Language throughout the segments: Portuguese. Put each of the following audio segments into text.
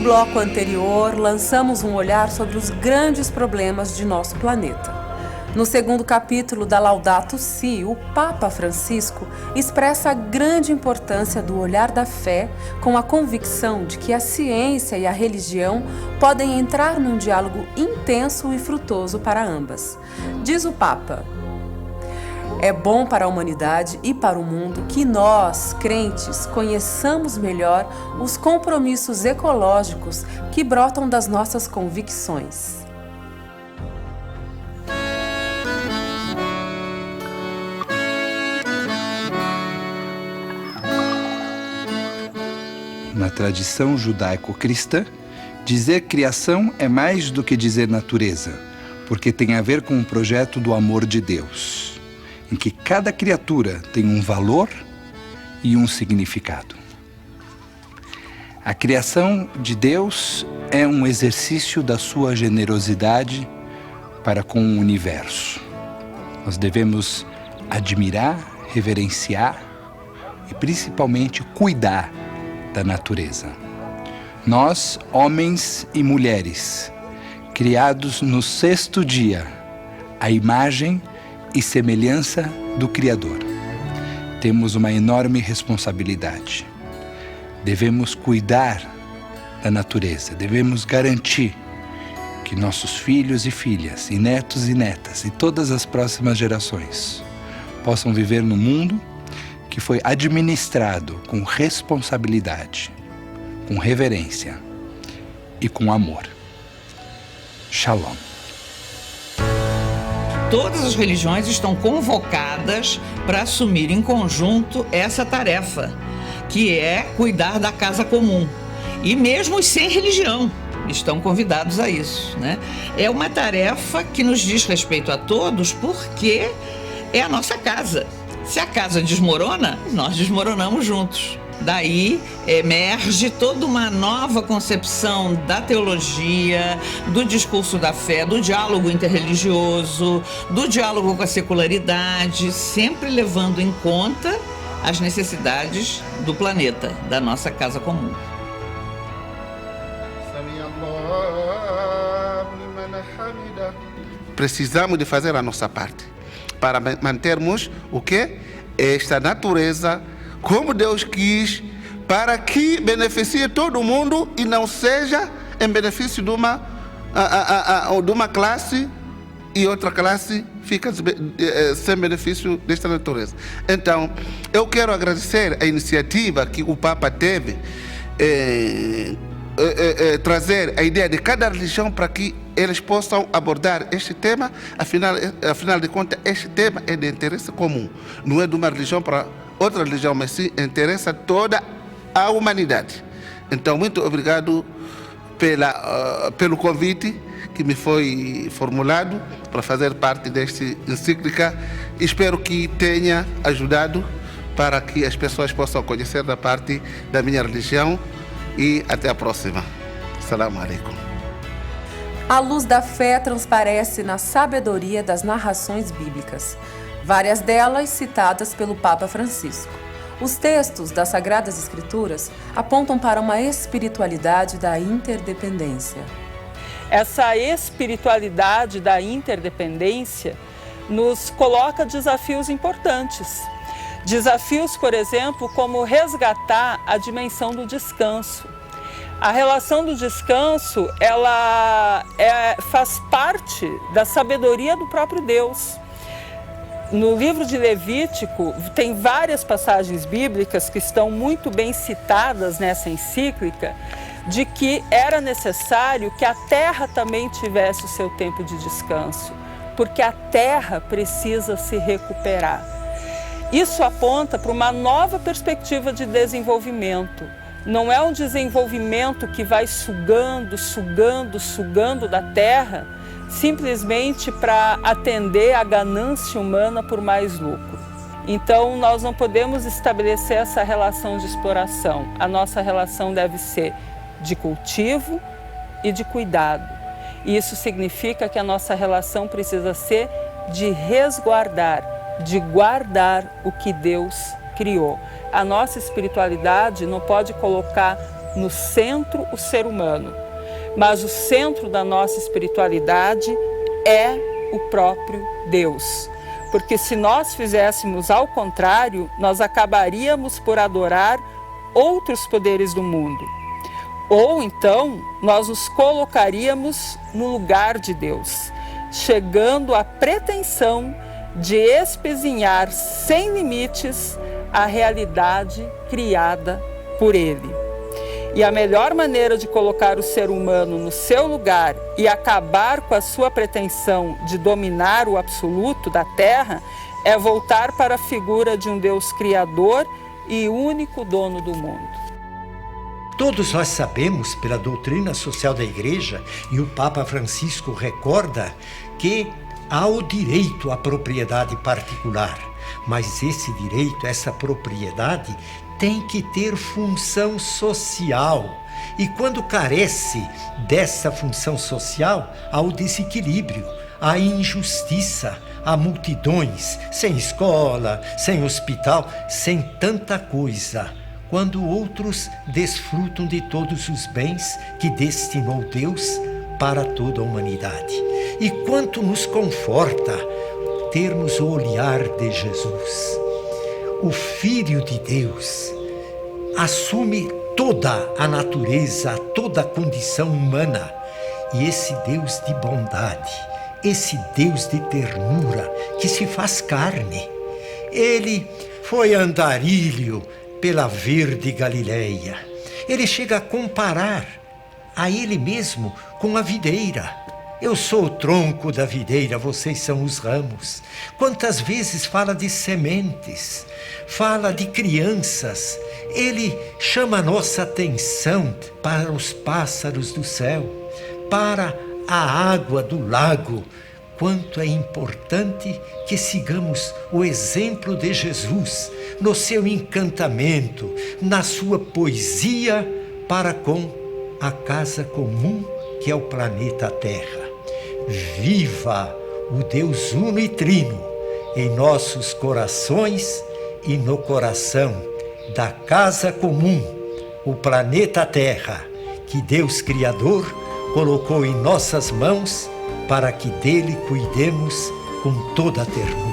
bloco anterior, lançamos um olhar sobre os grandes problemas de nosso planeta. No segundo capítulo da Laudato Si, o Papa Francisco expressa a grande importância do olhar da fé, com a convicção de que a ciência e a religião podem entrar num diálogo intenso e frutoso para ambas. Diz o Papa: é bom para a humanidade e para o mundo que nós, crentes, conheçamos melhor os compromissos ecológicos que brotam das nossas convicções. Na tradição judaico-cristã, dizer criação é mais do que dizer natureza, porque tem a ver com o projeto do amor de Deus, em que cada criatura tem um valor e um significado. A criação de Deus é um exercício da sua generosidade para com o universo. Nós devemos admirar, reverenciar e principalmente cuidar da natureza. Nós, homens e mulheres, criados no sexto dia, à imagem e semelhança do Criador, temos uma enorme responsabilidade. Devemos cuidar da natureza, devemos garantir que nossos filhos e filhas, e netos e netas, e todas as próximas gerações possam viver no mundo que foi administrado com responsabilidade, com reverência e com amor. Shalom. Todas as religiões estão convocadas para assumir em conjunto essa tarefa, que é cuidar da casa comum. E mesmo os sem religião estão convidados a isso, né? É uma tarefa que nos diz respeito a todos, porque é a nossa casa. Se a casa desmorona, nós desmoronamos juntos. Daí emerge toda uma nova concepção da teologia, do discurso da fé, do diálogo interreligioso, do diálogo com a secularidade, sempre levando em conta as necessidades do planeta, da nossa casa comum. Precisamos de fazer a nossa parte para mantermos o quê? Esta natureza como Deus quis, para que beneficie todo mundo e não seja em benefício de uma classe e outra classe fica sem benefício desta natureza. Então, eu quero agradecer a iniciativa que o Papa teve, trazer a ideia de cada religião para que eles possam abordar este tema. Afinal de contas, este tema é de interesse comum. Não é de uma religião para outra religião, mas sim interessa toda a humanidade. Então, muito obrigado pelo convite que me foi formulado para fazer parte desta encíclica. Espero que tenha ajudado para que as pessoas possam conhecer da parte da minha religião. E até a próxima. Assalamu alaikum. A luz da fé transparece na sabedoria das narrações bíblicas, várias delas citadas pelo Papa Francisco. Os textos das Sagradas Escrituras apontam para uma espiritualidade da interdependência. Essa espiritualidade da interdependência nos coloca desafios importantes. Desafios, por exemplo, como resgatar a dimensão do descanso. A relação do descanso, ela faz parte da sabedoria do próprio Deus. No livro de Levítico, tem várias passagens bíblicas que estão muito bem citadas nessa encíclica, de que era necessário que a terra também tivesse o seu tempo de descanso, porque a terra precisa se recuperar. Isso aponta para uma nova perspectiva de desenvolvimento. Não é um desenvolvimento que vai sugando da terra, simplesmente para atender à ganância humana por mais lucro. Então, nós não podemos estabelecer essa relação de exploração. A nossa relação deve ser de cultivo e de cuidado. E isso significa que a nossa relação precisa ser de resguardar, de guardar o que Deus criou. A nossa espiritualidade não pode colocar no centro o ser humano, mas o centro da nossa espiritualidade é o próprio Deus. Porque se nós fizéssemos ao contrário, nós acabaríamos por adorar outros poderes do mundo. Ou então, nós nos colocaríamos no lugar de Deus, chegando à pretensão de espezinhar sem limites a realidade criada por Ele. E a melhor maneira de colocar o ser humano no seu lugar e acabar com a sua pretensão de dominar o absoluto da Terra é voltar para a figura de um Deus criador e único dono do mundo. Todos nós sabemos, pela doutrina social da Igreja, e o Papa Francisco recorda, que há o direito à propriedade particular. Mas esse direito, essa propriedade, tem que ter função social. E quando carece dessa função social, há o desequilíbrio, há injustiça, há multidões sem escola, sem hospital, sem tanta coisa, quando outros desfrutam de todos os bens que destinou Deus para toda a humanidade. E quanto nos conforta termos o olhar de Jesus. O Filho de Deus assume toda a natureza, toda a condição humana. E esse Deus de bondade, esse Deus de ternura que se faz carne. Ele foi andarilho pela verde Galileia. Ele chega a comparar a ele mesmo com a videira. Eu sou o tronco da videira, vocês são os ramos. Quantas vezes fala de sementes, fala de crianças. Ele chama a nossa atenção para os pássaros do céu, para a água do lago. Quanto é importante que sigamos o exemplo de Jesus no seu encantamento, na sua poesia para com a casa comum que é o planeta Terra. Viva o Deus uno e trino em nossos corações e no coração da casa comum, o planeta Terra, que Deus Criador colocou em nossas mãos para que dele cuidemos com toda a ternura.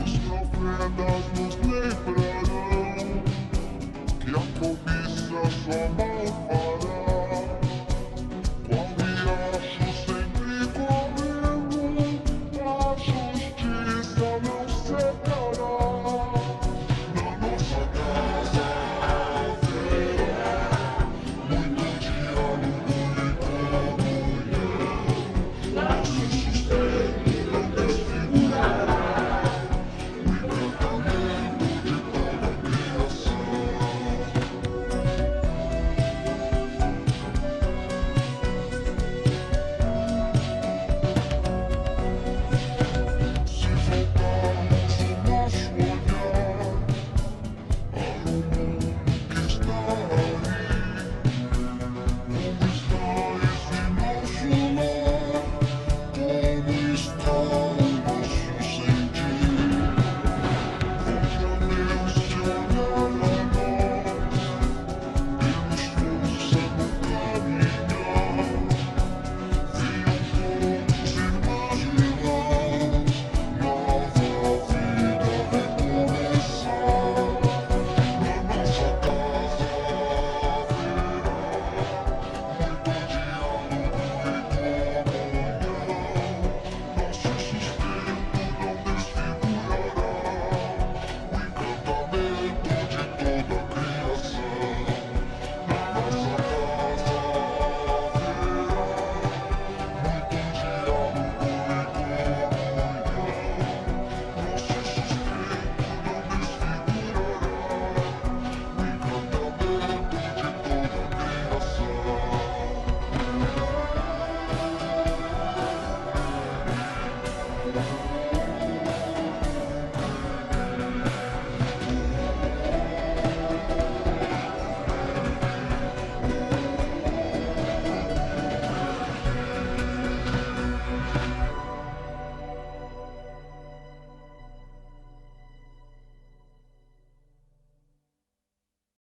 Nos lembrarão que a cobiça só